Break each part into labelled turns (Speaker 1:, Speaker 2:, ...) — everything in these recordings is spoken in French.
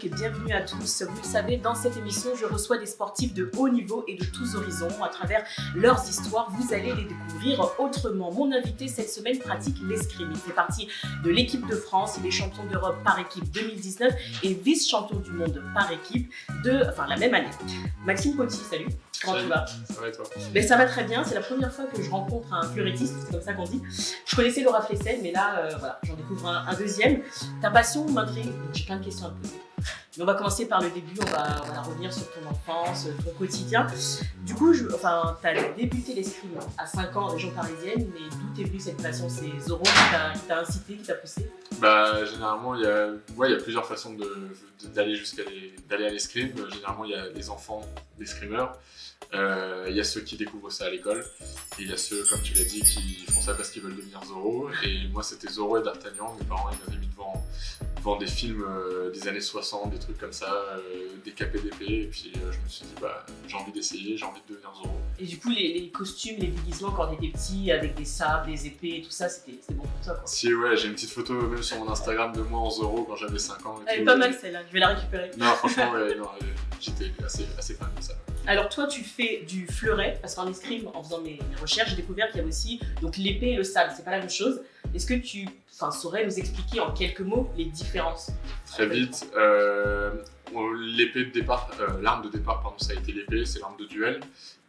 Speaker 1: Et bienvenue à tous. Vous le savez, dans cette émission, je reçois des sportifs de haut niveau et de tous horizons. À travers leurs histoires, vous allez les découvrir autrement. Mon invité cette semaine pratique l'escrime. Il fait partie de l'équipe de France. Il est champion d'Europe par équipe 2019 et vice-champion du monde par équipe la même année. Maxime Potier, salut. Comment tu vas?
Speaker 2: Ça va et toi?
Speaker 1: Ça va très bien. C'est la première fois que je rencontre un fleurettiste, c'est comme ça qu'on dit. Je connaissais Laura Flessel, mais là, j'en découvre un deuxième. Ta passion m'intrigue. J'ai plein de questions à te poser. Mais on va commencer par le début, on va revenir sur ton enfance, ton quotidien. Du coup, tu as débuté l'escrime à 5 ans en région parisienne, mais d'où t'es venue cette passion? C'est Zoro qui t'a incité, qui t'a poussé?
Speaker 2: Généralement, il y a plusieurs façons d'aller à l'escrime. Généralement, il y a les enfants d'escrimeurs. Il y a ceux qui découvrent ça à l'école et il y a ceux, comme tu l'as dit, qui font ça parce qu'ils veulent devenir Zoro. Et moi, c'était Zoro et D'Artagnan. Mes parents ils m'avaient mis devant des films des années 60, des trucs comme ça, des KPDP. Et puis je me suis dit, j'ai envie d'essayer, j'ai envie de devenir Zoro.
Speaker 1: Et du coup, les costumes, les déguisements quand t'étais petit, avec des sabres, des épées et tout ça, c'était bon pour toi, quoi.
Speaker 2: Si, ouais, j'ai une petite photo même sur mon Instagram de moi en Zoro quand j'avais 5 ans.
Speaker 1: Elle est pas mal celle-là, je vais la récupérer.
Speaker 2: Non, franchement, j'étais assez fan de ça.
Speaker 1: Alors toi, tu fais du fleuret, parce qu'en escrime, en faisant mes recherches, j'ai découvert qu'il y avait aussi l'épée et le sabre, c'est pas la même chose. Est-ce que tu saurais nous expliquer en quelques mots les différences?
Speaker 2: Très vite, l'épée de départ, l'arme de départ, pardon, ça a été l'épée, c'est l'arme de duel.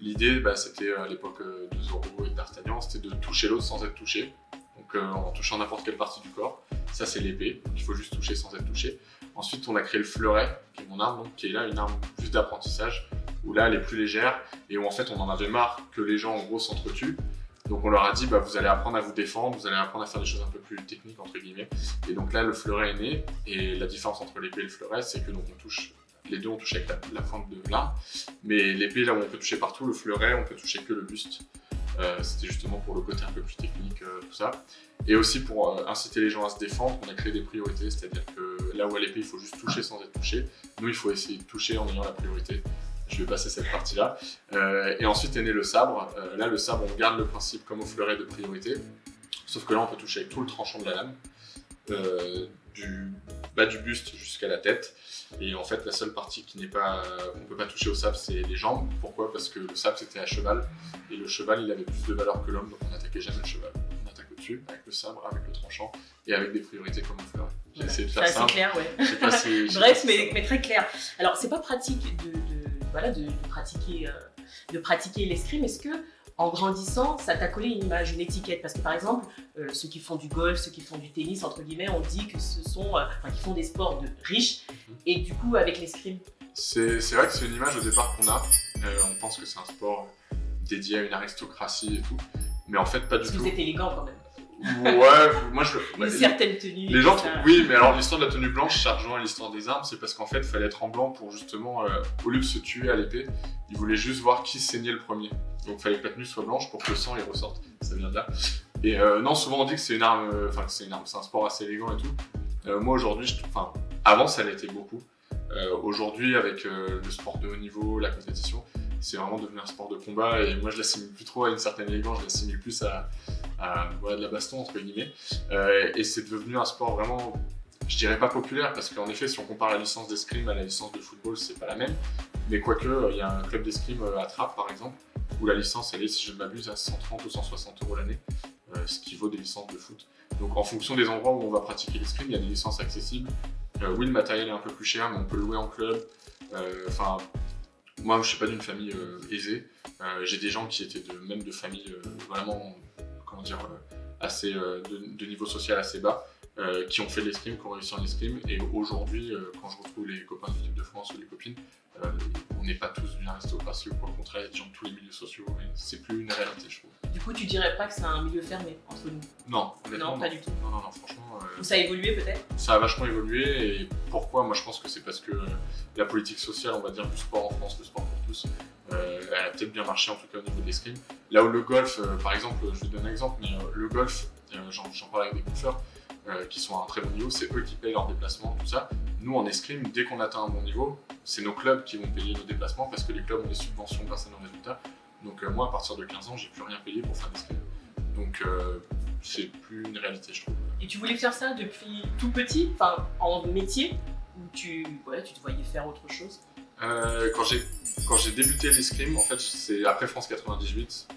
Speaker 2: L'idée, c'était à l'époque de Zoro et d'Artagnan, c'était de toucher l'autre sans être touché. Donc en touchant n'importe quelle partie du corps. Ça, c'est l'épée, il faut juste toucher sans être touché. Ensuite, on a créé le fleuret, qui est mon arme, donc, qui est là une arme juste d'apprentissage, où là, elle est plus légère et où en fait, on en avait marre que les gens en gros s'entretuent. Donc on leur a dit, vous allez apprendre à vous défendre, vous allez apprendre à faire des choses un peu plus techniques, entre guillemets. Et donc là, le fleuret est né, et la différence entre l'épée et le fleuret, c'est que donc, les deux on touche avec la pointe de l'arme, mais l'épée, là où on peut toucher partout, le fleuret, on peut toucher que le buste. C'était justement pour le côté un peu plus technique, tout ça. Et aussi pour inciter les gens à se défendre, on a créé des priorités, c'est-à-dire que là où à l'épée, il faut juste toucher sans être touché, nous, il faut essayer de toucher en ayant la priorité. Je vais passer cette partie-là. Et ensuite est né le sabre. Là, le sabre, on garde le principe comme au fleuret de priorité. Sauf que là, on peut toucher avec tout le tranchant de la lame, du bas du buste jusqu'à la tête. Et en fait, la seule partie qu'on ne peut pas toucher au sabre, c'est les jambes. Pourquoi? Parce que le sabre, c'était à cheval. Et le cheval, il avait plus de valeur que l'homme, donc on n'attaquait jamais le cheval. On attaque au-dessus, avec le sabre, avec le tranchant, et avec des priorités comme au fleuret. J'ai essayé de faire ça.
Speaker 1: C'est clair, ouais.
Speaker 2: Je sais pas si,
Speaker 1: bref, mais très clair. Alors, c'est pas pratique de pratiquer l'escrime. Est-ce que, en grandissant, ça t'a collé une image, une étiquette? Parce que par exemple, ceux qui font du golf, ceux qui font du tennis, entre guillemets, on dit que ce sont, qui font des sports de riches. Et du coup, avec l'escrime,
Speaker 2: c'est vrai que c'est une image au départ qu'on a. On pense que c'est un sport dédié à une aristocratie et tout, mais en fait pas du tout.
Speaker 1: Vous êtes élégant quand même.
Speaker 2: Ouais, moi je.
Speaker 1: Une certaine tenue.
Speaker 2: Les gens, oui, mais alors l'histoire de la tenue blanche, ça rejoint l'histoire des armes, c'est parce qu'en fait, il fallait être en blanc pour justement, au lieu de se tuer à l'épée, ils voulaient juste voir qui saignait le premier. Donc il fallait que la tenue soit blanche pour que le sang y ressorte. Ça vient de là. Et non, souvent on dit que c'est une arme, c'est un sport assez élégant et tout. Moi aujourd'hui, avant ça l'était beaucoup. Aujourd'hui, avec le sport de haut niveau, la compétition, c'est vraiment devenu un sport de combat et moi je l'assimile plus trop à une certaine élégance, je l'assimile plus à de la baston entre guillemets. Et c'est devenu un sport vraiment, je dirais pas populaire, parce qu'en effet, si on compare la licence d'escrime à la licence de football, c'est pas la même. Mais quoique, il y a un club d'escrime à Trappes par exemple, où la licence elle est, si je ne m'abuse, à 130 ou 160 € l'année, ce qui vaut des licences de foot. Donc en fonction des endroits où on va pratiquer l'escrime, il y a des licences accessibles. Oui, le matériel est un peu plus cher, mais on peut le louer en club. Moi, je suis pas d'une famille aisée. J'ai des gens qui étaient même de familles vraiment, assez de niveau social assez bas, qui ont fait de l'escrime, qui ont réussi en escrime. Et aujourd'hui, quand je retrouve les copains de l'équipe de France ou les copines, on n'est pas tous d'une aristocratie, ou pour le contraire, il y a des gens de tous les milieux sociaux, mais c'est plus une réalité, je trouve.
Speaker 1: Du coup, tu dirais pas que c'est un milieu fermé entre nous?
Speaker 2: Non, honnêtement,
Speaker 1: non, pas du tout.
Speaker 2: Non, franchement.
Speaker 1: Ça a évolué peut-être?
Speaker 2: Ça a vachement évolué, et pourquoi? Moi, je pense que c'est parce que la politique sociale, on va dire, du sport en France, le sport pour tous, elle a peut-être bien marché, en tout cas au niveau de l'escrime. Là où le golf, par exemple, je vais te donner un exemple, mais le golf, j'en parle avec des golfeurs qui sont à un très bon niveau, c'est eux qui payent leurs déplacements, tout ça. nous en escrime, dès qu'on atteint un bon niveau, c'est nos clubs qui vont payer nos déplacements parce que les clubs ont des subventions grâce à nos résultats. Donc moi, à partir de 15 ans, j'ai plus rien payé pour faire l'escrime. Donc c'est plus une réalité, je trouve.
Speaker 1: Et tu voulais faire ça depuis tout petit, enfin en métier, ou tu te voyais faire autre chose?
Speaker 2: Quand j'ai débuté l'escrime, en fait, c'est après France 98,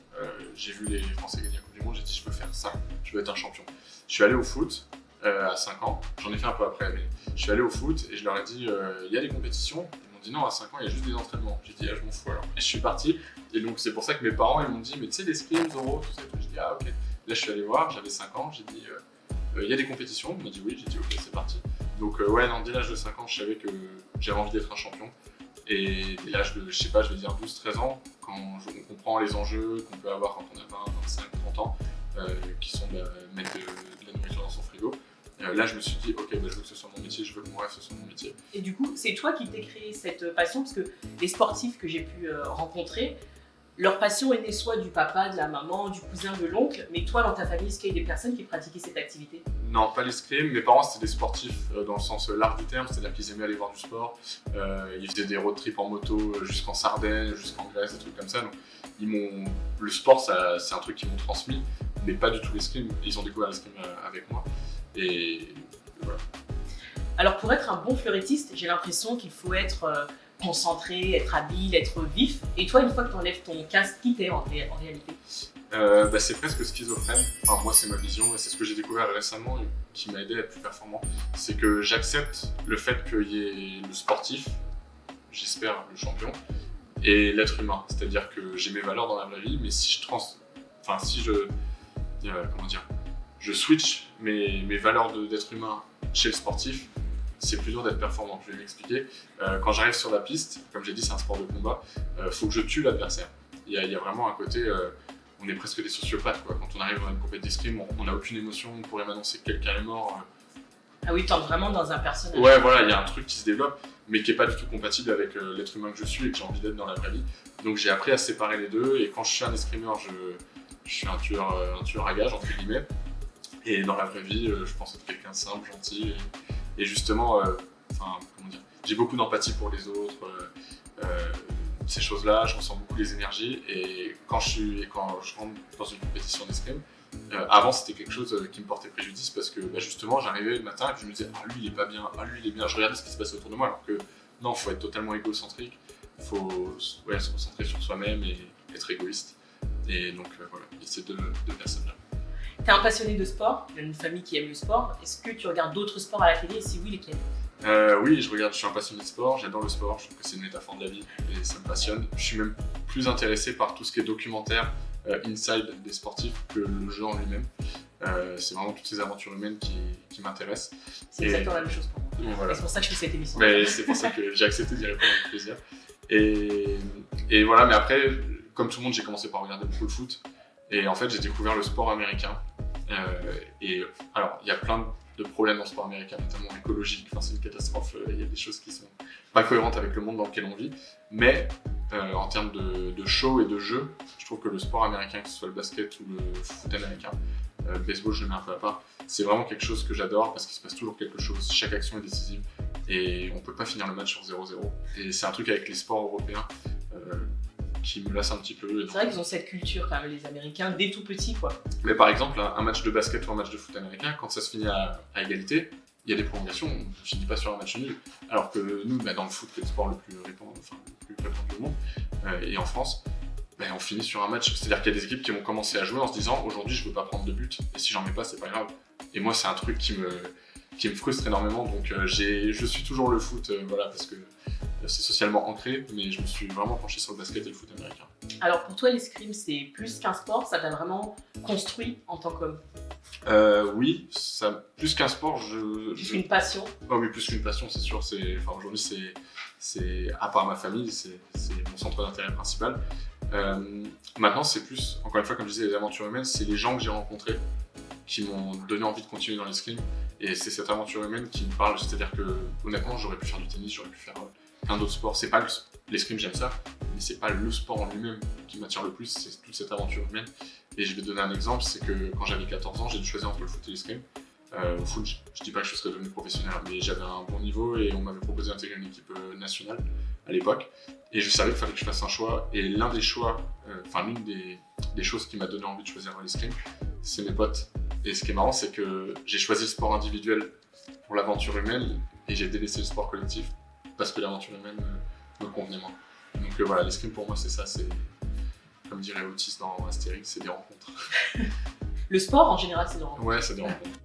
Speaker 2: j'ai vu les Français gagner la Coupe du Monde, j'ai dit je veux faire ça, je veux être un champion. Je suis allé au foot à 5 ans, j'en ai fait un peu après, mais je suis allé au foot et je leur ai dit il y a des compétitions. Ils m'ont dit non, à 5 ans il y a juste des entraînements. J'ai dit ah, je m'en fous alors. Et je suis parti, et donc c'est pour ça que mes parents ils m'ont dit mais tu sais l'escrime, Zoro, tout ça. J'ai dit ah ok. Là je suis allé voir, j'avais 5 ans, j'ai dit il y a des compétitions, ils m'ont dit oui, j'ai dit ok c'est parti. Donc ouais, non, dès l'âge de 5 ans je savais que j'avais envie d'être un champion. Et dès l'âge de, je sais pas, je vais dire 12-13 ans, quand on comprend les enjeux qu'on peut avoir quand on a 20, 25, 30 ans, qui sont de mettre de la nourriture dans son frigo, là je me suis dit ok, je veux que ce soit mon métier, je veux que mon rêve ce soit mon métier.
Speaker 1: Et du coup, c'est toi qui t'es créé cette passion, parce que les sportifs que j'ai pu rencontrer, leur passion est née soit du papa, de la maman, du cousin, de l'oncle, mais toi dans ta famille, est-ce qu'il y a des personnes qui pratiquaient cette activité?
Speaker 2: Non, pas l'escrime. Mes parents c'était des sportifs dans le sens large du terme, c'est-à-dire qu'ils aimaient aller voir du sport. Ils faisaient des road trips en moto jusqu'en Sardaigne, jusqu'en Grèce, des trucs comme ça. Donc, le sport, c'est un truc qu'ils m'ont transmis, mais pas du tout l'escrime. Ils ont découvert l'escrime avec moi. Et voilà.
Speaker 1: Alors pour être un bon fleurettiste, j'ai l'impression qu'il faut être concentré, être habile, être vif. Et toi, une fois que tu enlèves ton casque, qui t'es en réalité?
Speaker 2: C'est presque schizophrène. Enfin, moi, c'est ma vision et c'est ce que j'ai découvert récemment et qui m'a aidé à être plus performant. C'est que j'accepte le fait qu'il y ait le sportif, j'espère le champion, et l'être humain. C'est-à-dire que j'ai mes valeurs dans la vraie vie, mais si je switch mes valeurs d'être humain chez le sportif, c'est plus dur d'être performant. Je vais m'expliquer. Quand j'arrive sur la piste, comme j'ai dit, c'est un sport de combat, faut que je tue l'adversaire. Il y a vraiment un côté, on est presque des sociopathes, quoi. Quand on arrive dans une compétition d'escrime, on n'a aucune émotion, on pourrait m'annoncer que quelqu'un est mort.
Speaker 1: Ah oui, tu entres vraiment dans un personnage.
Speaker 2: Ouais, voilà, il y a un truc qui se développe, mais qui n'est pas du tout compatible avec l'être humain que je suis et que j'ai envie d'être dans la vraie vie. Donc j'ai appris à séparer les deux, et quand je suis un escrimeur, je suis un tueur à gages, entre guillemets. Et dans la vraie vie, je pense être quelqu'un de simple, gentil, et justement, j'ai beaucoup d'empathie pour les autres, ces choses-là, je ressens beaucoup les énergies, et quand je rentre dans une compétition d'escrime, avant c'était quelque chose qui me portait préjudice parce que justement j'arrivais le matin et puis je me disais ah lui il est pas bien, ah lui il est bien, je regardais ce qui se passait autour de moi, alors que non, il faut être totalement égocentrique, il faut se concentrer sur soi-même et être égoïste, et donc voilà, et ces deux personnes-là.
Speaker 1: T'es un passionné de sport, tu as une famille qui aime le sport. Est-ce que tu regardes d'autres sports à la télé, et si oui, lesquels?
Speaker 2: Oui, je suis un passionné de sport, j'adore le sport, je trouve que c'est une métaphore de la vie et ça me passionne. Je suis même plus intéressé par tout ce qui est documentaire, inside des sportifs que le jeu en lui-même. C'est vraiment toutes ces aventures humaines qui m'intéressent.
Speaker 1: C'est exactement la même chose pour moi.
Speaker 2: Voilà.
Speaker 1: C'est pour ça que je fais cette émission.
Speaker 2: Mais c'est pour ça que j'ai accepté d'y répondre avec plaisir. Et voilà, mais après, comme tout le monde, j'ai commencé par regarder beaucoup de foot. Et en fait, j'ai découvert le sport américain. Et alors, il y a plein de problèmes dans le sport américain, notamment écologique. Enfin, c'est une catastrophe. Il y a des choses qui sont pas cohérentes avec le monde dans lequel on vit. Mais en termes de show et de jeu, je trouve que le sport américain, que ce soit le basket ou le foot américain, le baseball, je le mets un peu à part, c'est vraiment quelque chose que j'adore parce qu'il se passe toujours quelque chose. Chaque action est décisive et on peut pas finir le match sur 0-0. Et c'est un truc avec les sports européens qui me lasse un petit peu.
Speaker 1: C'est vrai qu'ils ont cette culture quand même, les Américains, dès tout petit, quoi.
Speaker 2: Mais par exemple, un match de basket ou un match de foot américain, quand ça se finit à égalité, il y a des prolongations, on ne finit pas sur un match nul. Alors que nous, dans le foot, qui est le sport le plus répandu au monde, et en France, on finit sur un match. C'est-à-dire qu'il y a des équipes qui vont commencer à jouer en se disant aujourd'hui je ne veux pas prendre de but, et si j'en mets pas, c'est pas grave. Et moi, c'est un truc qui me frustre énormément, donc je suis toujours le foot, parce que c'est socialement ancré, mais je me suis vraiment penché sur le basket et le foot américain.
Speaker 1: Alors pour toi, l'escrime, c'est plus qu'un sport, ça t'a vraiment construit en tant qu'homme?
Speaker 2: Oui, plus qu'un sport,
Speaker 1: Plus qu'une passion?
Speaker 2: Oh oui, plus qu'une passion, c'est sûr. Aujourd'hui, c'est à part ma famille, c'est mon centre d'intérêt principal. Maintenant, c'est plus, encore une fois, comme je disais, les aventures humaines, c'est les gens que j'ai rencontrés qui m'ont donné envie de continuer dans l'escrime. Et c'est cette aventure humaine qui me parle, c'est-à-dire que honnêtement, j'aurais pu faire du tennis, j'aurais pu faire plein d'autres sports. C'est pas l'escrime, j'aime ça, mais c'est pas le sport en lui-même qui m'attire le plus, c'est toute cette aventure humaine. Et je vais donner un exemple, c'est que quand j'avais 14 ans, j'ai dû choisir entre le foot et l'escrime. Au foot, je dis pas que je serais devenu professionnel, mais j'avais un bon niveau et on m'avait proposé d'intégrer une équipe nationale à l'époque. Et je savais qu'il fallait que je fasse un choix. Et l'une des choses qui m'a donné envie de choisir l'escrime, c'est mes potes. Et ce qui est marrant, c'est que j'ai choisi le sport individuel pour l'aventure humaine et j'ai délaissé le sport collectif parce que l'aventure humaine me convenait moins. Donc voilà, l'escrime pour moi, c'est ça. C'est, comme dirait Otis dans Astérix, c'est des rencontres.
Speaker 1: Le sport en général, c'est drôle.
Speaker 2: Ouais, c'est des rencontres.